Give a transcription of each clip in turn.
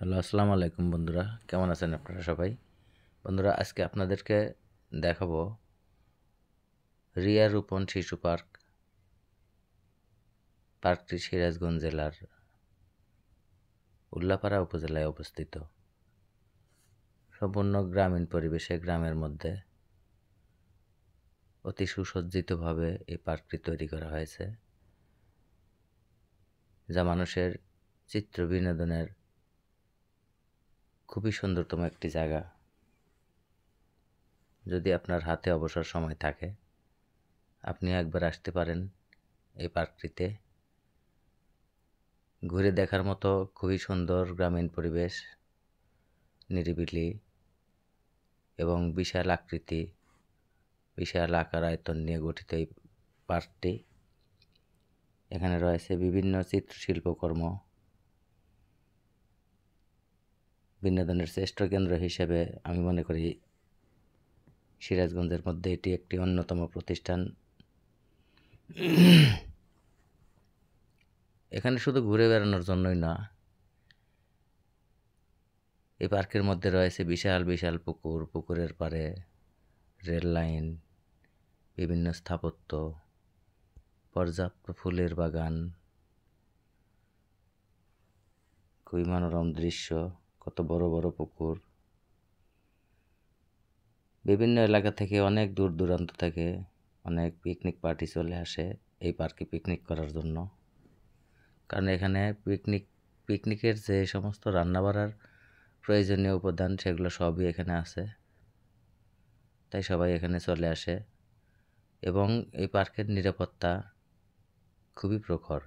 Hello, আসসালামু আলাইকুম বন্ধুরা। কেমন আছেন আপনারা সবাই? বন্ধুরা, আজকে আপনাদেরকে দেখাবো রিয়া রূপন শিশু পার্ক। পার্কটি সিরাজগঞ্জ জেলার উল্লাপাড়া উপজেলায় অবস্থিত। সম্পূর্ণ গ্রামীণ পরিবেশে গ্রামের মধ্যে অতি সুসজ্জিতভাবে এই পার্কটি তৈরি করা হয়েছে, যা মানুষের চিত্র বিনোদনের খুবই সুন্দরতম একটি জায়গা। যদি আপনার হাতে অবসর সময় থাকে, আপনিও একবার আসতে পারেন এই পার্কটিতে। ঘুরে দেখার মতো খুবই সুন্দর গ্রামীণ পরিবেশ, নিরিবিলি এবং বিশাল আকৃতি, বিশাল আকার আয়তন নিয়ে গঠিত এই পার্কটি। এখানে রয়েছে বিভিন্ন চিত্রশিল্পকর্ম। বিনোদনের শ্রেষ্ঠ কেন্দ্র হিসেবে আমি মনে করি সিরাজগঞ্জের মধ্যে এটি একটি অন্যতম প্রতিষ্ঠান। এখানে শুধু ঘুরে বেড়ানোর জন্যই না, এই পার্কের মধ্যে রয়েছে বিশাল বিশাল পুকুর, পুকুরের পাড়ে রেল লাইন, বিভিন্ন স্থাপত্য, পর্যাপ্ত ফুলের বাগান, খুবই মনোরম দৃশ্য, কত বড় বড় পুকুর। বিভিন্ন এলাকা থেকে, অনেক দূর দূরান্ত থেকে অনেক পিকনিক পার্টি চলে আসে এই পার্কে পিকনিক করার জন্য। কারণ এখানে পিকনিকের যে সমস্ত রান্নাবাড়ার প্রয়োজনীয় উপাদান, সেগুলো সবই এখানে আছে। তাই সবাই এখানে চলে আসে এবং এই পার্কের নিরাপত্তা খুবই প্রখর।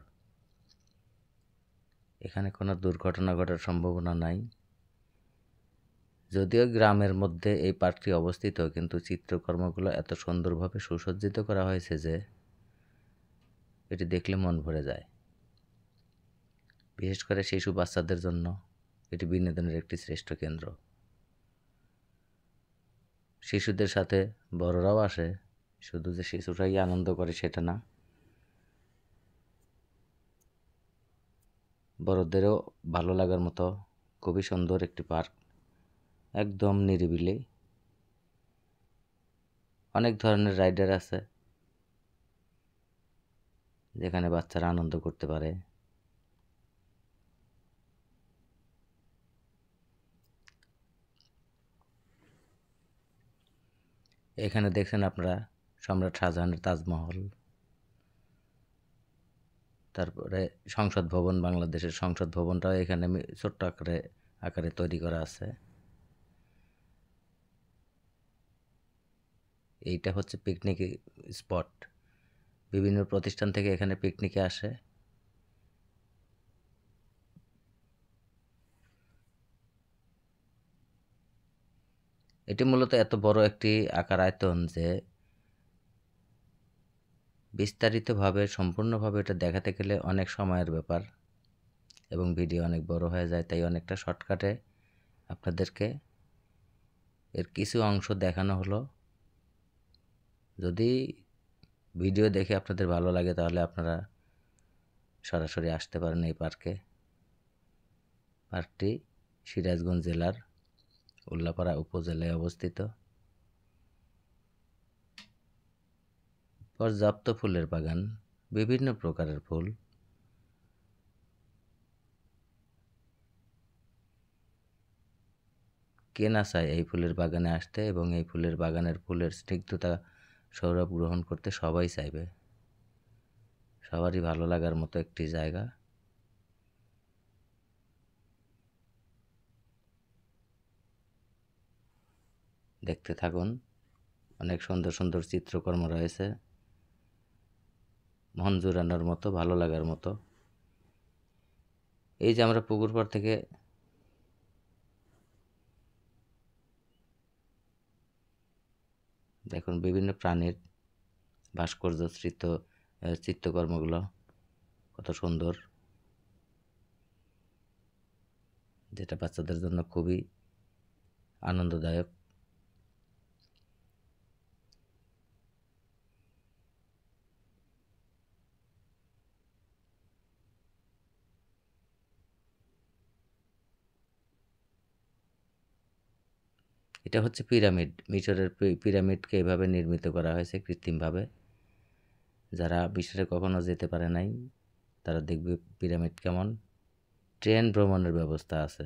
এখানে কোনো দুর্ঘটনা ঘটার সম্ভাবনা নাই। যদিও গ্রামের মধ্যে এই পার্কটি অবস্থিত, কিন্তু চিত্রকর্মগুলো এত সুন্দরভাবে সুসজ্জিত করা হয়েছে যে এটি দেখলে মন ভরে যায়। বিশেষ করে শিশু বাচ্চাদের জন্য এটি বিনোদনের একটি শ্রেষ্ঠ কেন্দ্র। শিশুদের সাথে বড়রাও আসে, শুধু যে শিশুরাই আনন্দ করে সেটা না, বড়দেরও ভালো লাগার মতো খুবই সুন্দর একটি পার্ক। একদম নিরিবিলি, অনেক ধরনের রাইডার আছে যেখানে বাচ্চারা আনন্দ করতে পারে। এখানে দেখছেন আপনারা সম্রাট শাহজাহানের তাজমহল, তারপরে সংসদ ভবন, বাংলাদেশের সংসদ ভবনটাও এখানে ছোট্ট আকারে তৈরি করা আছে। এইটা হচ্ছে পিকনিক স্পট। বিভিন্ন প্রতিষ্ঠান থেকে এখানে পিকনিকে আসে। এটি মূলত এত বড় একটি আকার আয়তন যে বিস্তারিতভাবে সম্পূর্ণভাবে এটা দেখাতে গেলে অনেক সময়ের ব্যাপার এবং ভিডিও অনেক বড় হয়ে যায়। তাই অনেকটা শর্টকাটে আপনাদেরকে এর কিছু অংশ দেখানো হলো। যদি ভিডিও দেখে আপনাদের ভালো লাগে তাহলে আপনারা সরাসরি আসতে পারেন এই পার্কে। পার্কটি সিরাজগঞ্জ জেলার উল্লাপাড়া উপজেলায় অবস্থিত। পর্যাপ্ত ফুলের বাগান, বিভিন্ন প্রকারের ফুল, কে না চায় এই ফুলের বাগানে আসতে এবং এই ফুলের বাগানের ফুলের স্নিগ্ধতা সৌরভ গ্রহণ করতে? সবাই চাইবে। সবারই ভালো লাগার মতো একটি জায়গা। দেখতে থাকুন, অনেক সুন্দর সুন্দর চিত্রকর্ম রয়েছে, মন জুড়ানোর মতো, ভালো লাগার মতো। এই যে আমরা পুকুর পাড় থেকে দেখুন বিভিন্ন প্রাণীর ভাস্কর্য চিত্রকর্মগুলো কত সুন্দর, যেটা বাচ্চাদের জন্য খুবই আনন্দদায়ক। এটা হচ্ছে পিরামিড। মিশরের পিরামিডকে এভাবে নির্মিত করা হয়েছে কৃত্রিমভাবে। যারা মিশরে কখনো যেতে পারে নাই তারা দেখবে পিরামিড কেমন। ট্রেন ভ্রমণের ব্যবস্থা আছে।